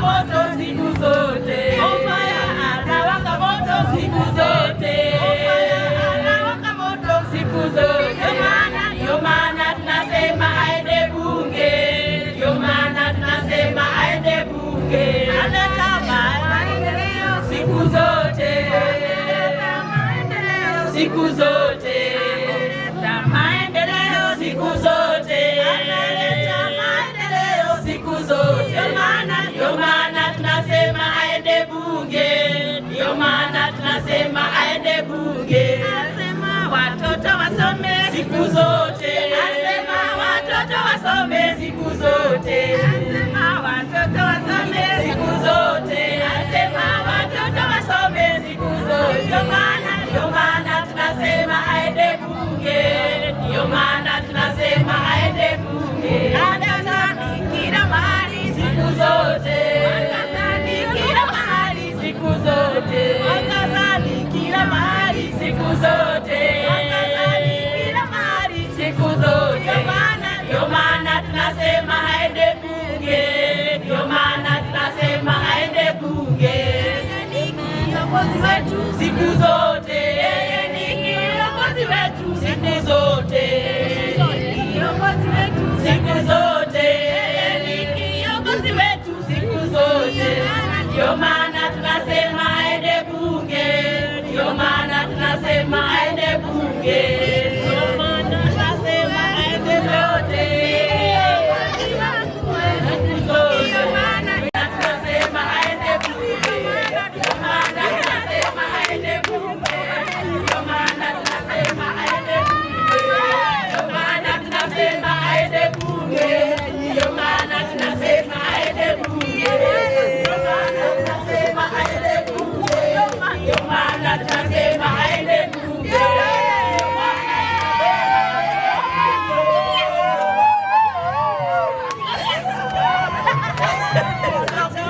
moto siku zote. Fire anawaka moto siku zote. Fire anawaka moto siku zote. Ndio maana tunasema aende bunge. Ndio maana tunasema aende bunge. Analeta maendeleo siku zote. Siku zote. Maendeleo siku zote. Analeta maendeleo siku zote. Ndio maana tunasema aende bunge. Ndio maana tunasema aende bunge. Nasema watoto wasome siku zote. Nasema watoto wasome siku zote. Nasema watoto wasome siku zote. Nasema watoto wasome siku zote. Ndio maana tunasema aende bunge. Ndio maana tunasema aende bunge. Anatani kila mahali siku zote. Anatani kila mahali siku zote. Anatani kila mahali siku zote. Anatani kila mahali siku zote. Ndio maana tunasema aende bunge. Ndio maana tunasema aende bunge. Kiongozi wetu siku zote. Kiongozi wetu siku zote. Kiongozi wetu siku zote. Kiongozi wetu siku zote. Ndio maana